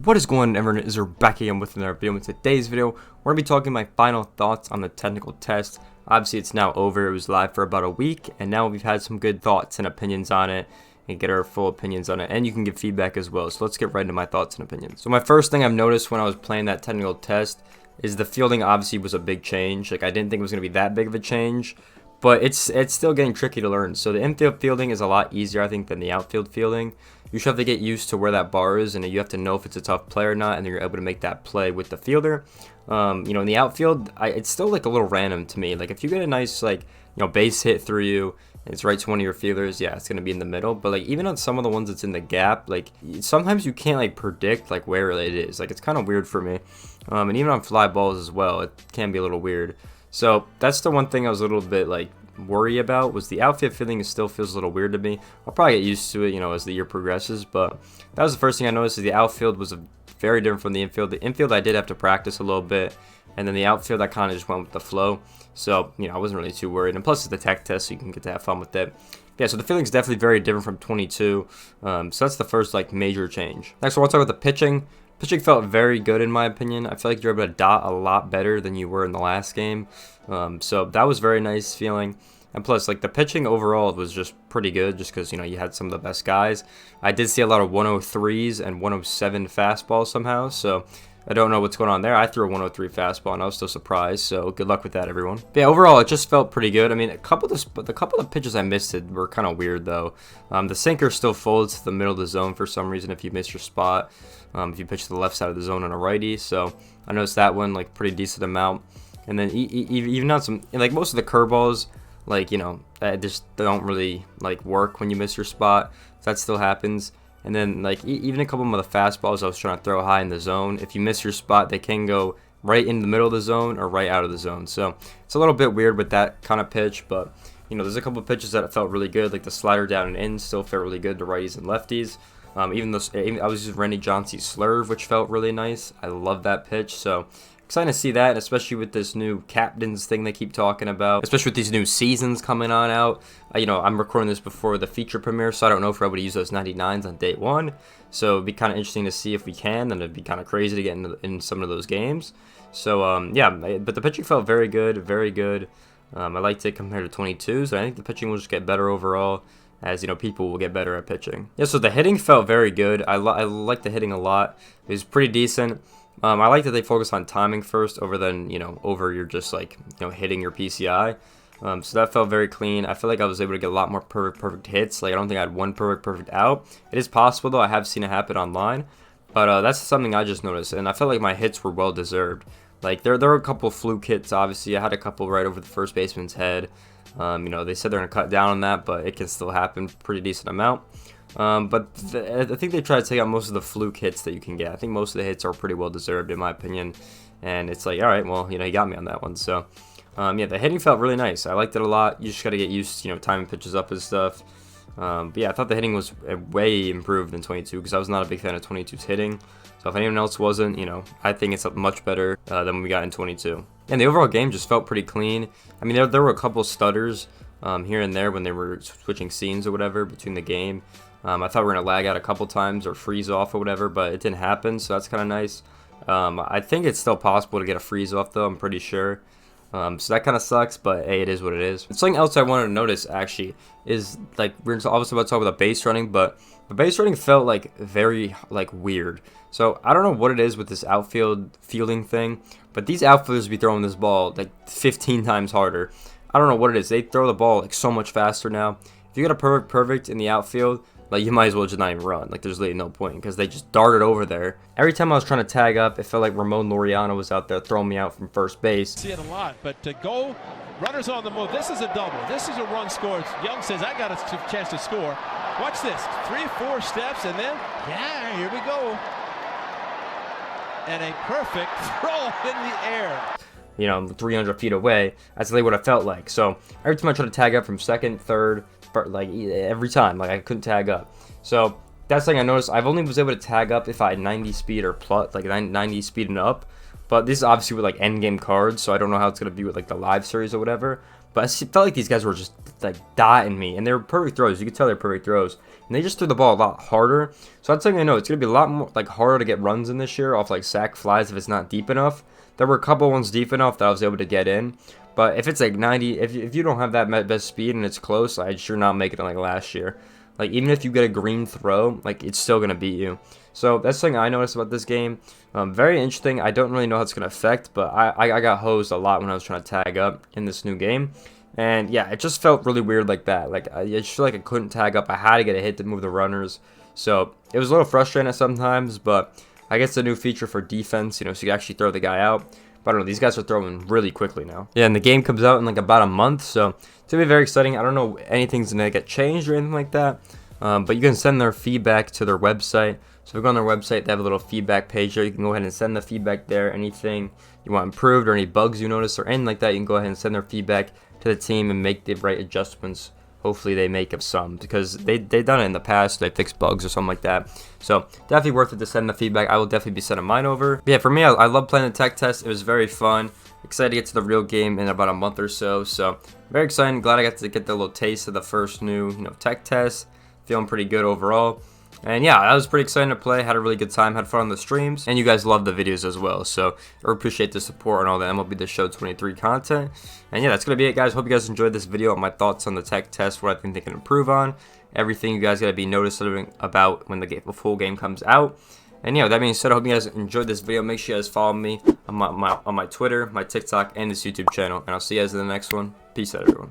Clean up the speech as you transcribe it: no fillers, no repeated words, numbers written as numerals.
What is going on, everyone? Is back again with another video. In today's video, we're going to be talking my final thoughts on the technical test. Obviously, it's now over. It was live for about a week, and now we've had some good thoughts and opinions on it, and get our full opinions on it, and you can give feedback as well. So let's get right into my thoughts and opinions. So my first thing I've noticed when I was playing that technical test is the fielding obviously was a big change. Like, I didn't think it was going to be that big of a change, but it's still getting tricky to learn. So the infield fielding is a lot easier, I think, than the outfield fielding. You should have to get used to where that bar is, and you have to know if it's a tough play or not, and then you're able to make that play with the fielder. In the outfield, it's still like a little random to me. Like, if you get a nice base hit through you, and it's right to one of your fielders, yeah, it's gonna be in the middle. But like, even on some of the ones that's in the gap, like sometimes you can't like predict like where it is. Like, it's kind of weird for me. And even on fly balls as well, it can be a little weird. So that's the one thing I was a little bit like worry about, was the outfield fielding still feels a little weird to me. I'll probably get used to it, as the year progresses, but that was the first thing I noticed, is the outfield was very different from the infield. The infield I did have to practice a little bit, and then the outfield I kind of just went with the flow. So, I wasn't really too worried, and plus it's the tech test, so you can get to have fun with it. Yeah, so the feeling is definitely very different from 22, so that's the first like major change. Next, I want to talk about the pitching. Pitching felt very good in my opinion. I feel like you're able to dot a lot better than you were in the last game. So that was very nice feeling. And plus, like, the pitching overall was just pretty good, just because, you had some of the best guys. I did see a lot of 103s and 107 fastballs somehow, so I don't know what's going on there. I threw a 103 fastball, and I was still surprised, so good luck with that, everyone. But yeah, overall, it just felt pretty good. I mean, the couple of pitches I missed were kind of weird, though. The sinker still folds to the middle of the zone for some reason if you miss your spot, if you pitch to the left side of the zone on a righty, so I noticed that one, like, pretty decent amount. And then even on some, like, most of the curveballs, like, that just don't really like work when you miss your spot. That still happens. And then like even a couple of the fastballs I was trying to throw high in the zone, if you miss your spot, they can go right in the middle of the zone or right out of the zone. So it's a little bit weird with that kind of pitch, but there's a couple of pitches that felt really good, like the slider down and in still felt really good to righties and lefties. Even I was using Randy Johnson's slurve, which felt really nice. I love that pitch, so excited to see that, especially with this new captains thing they keep talking about, especially with these new seasons coming on out. I'm recording this before the feature premiere, so I don't know if we're able to use those 99s on day one. So it'd be kind of interesting to see if we can, and it'd be kind of crazy to get in some of those games. So yeah, but the pitching felt very good, very good. I liked it compared to 22, so I think the pitching will just get better overall, as people will get better at pitching. Yeah, so the hitting felt very good. I liked the hitting a lot. It was pretty decent. I like that they focus on timing first over your just like hitting your PCI. So that felt very clean. I feel like I was able to get a lot more perfect hits. Like, I don't think I had one perfect out. It is possible though. I have seen it happen online, but that's something I just noticed, and I felt like my hits were well deserved. Like, there were a couple of fluke hits. Obviously, I had a couple right over the first baseman's head. They said they're gonna cut down on that, but it can still happen. Pretty decent amount. But I think they try to take out most of the fluke hits that you can get. I think most of the hits are pretty well deserved in my opinion, and it's like, all right, well, he got me on that one. So yeah, the hitting felt really nice. I liked it a lot. You just got to get used to timing pitches up and stuff. But yeah, I thought the hitting was way improved than 22, because I was not a big fan of 22's hitting. So if anyone else wasn't, I think it's much better than we got in 22. And the overall game just felt pretty clean. I mean, there were a couple stutters here and there when they were switching scenes or whatever between the game. I thought we were going to lag out a couple times or freeze off or whatever, but it didn't happen, so that's kind of nice. I think it's still possible to get a freeze off, though, I'm pretty sure. So that kind of sucks, but hey, it is what it is. Something else I wanted to notice, actually, is, like, we're obviously about to talk about the base running, but the base running felt, like, very, like, weird. So I don't know what it is with this outfield fielding thing, but these outfielders be throwing this ball, like, 15 times harder. I don't know what it is. They throw the ball, like, so much faster now. If you get a perfect in the outfield, like, you might as well just not even run. Like, there's really no point, because they just darted over there. Every time I was trying to tag up, it felt like Ramon Laureano was out there throwing me out from first base. See it a lot, but to go, runners on the move. This is a double. This is a run scored. Young says, I got a chance to score. Watch this. 3 or 4 steps, and then, yeah, here we go. And a perfect throw in the air. 300 feet away. That's really what it felt like. So every time I tried to tag up from second, third, like every time, like, I couldn't tag up. So that's the thing I noticed. I've only was able to tag up if I had 90 speed or plus, like 90 speed and up. But this is obviously with like end game cards, so I don't know how it's gonna be with like the live series or whatever. But it felt like these guys were just like dotting me, and they were perfect throws. You could tell they're perfect throws, and they just threw the ball a lot harder. So I'd say, you know, it's gonna be a lot more like harder to get runs in this year off like sack flies if it's not deep enough. There were a couple ones deep enough that I was able to get in, but if it's like 90, if you don't have that best speed and it's close, I'd sure not make it like last year. Like even if you get a green throw, like it's still gonna beat you. So that's something I noticed about this game. Very interesting. I don't really know how it's gonna affect, but I got hosed a lot when I was trying to tag up in this new game. And yeah, it just felt really weird like that. Like I just feel like I couldn't tag up. I had to get a hit to move the runners. So it was a little frustrating sometimes, but I guess the new feature for defense, you know, so you can actually throw the guy out. But I don't know, these guys are throwing really quickly now. Yeah, and the game comes out in like about a month, so it's gonna be very exciting. I don't know if anything's gonna get changed or anything like that, but you can send their feedback to their website. So if you go on their website, they have a little feedback page there. You can go ahead and send the feedback there. Anything you want improved or any bugs you notice or anything like that, you can go ahead and send their feedback to the team and make the right adjustments. Hopefully they make of some, because they've done it in the past. They fixed bugs or something like that. So definitely worth it to send the feedback. I will definitely be sending mine over. But yeah, for me, I love playing the tech test. It was very fun. Excited to get to the real game in about a month or so. So very excited. Glad I got to get the little taste of the first new, tech test. Feeling pretty good overall. And yeah, I was pretty excited to play. Had a really good time. Had fun on the streams. And you guys love the videos as well. So I appreciate the support and all the MLB The Show 23 content. And yeah, that's going to be it, guys. Hope you guys enjoyed this video on my thoughts on the tech test, what I think they can improve on. Everything you guys got to be noticing about when the full game comes out. And yeah, with that being said, I hope you guys enjoyed this video. Make sure you guys follow me on my Twitter, my TikTok, and this YouTube channel. And I'll see you guys in the next one. Peace out, everyone.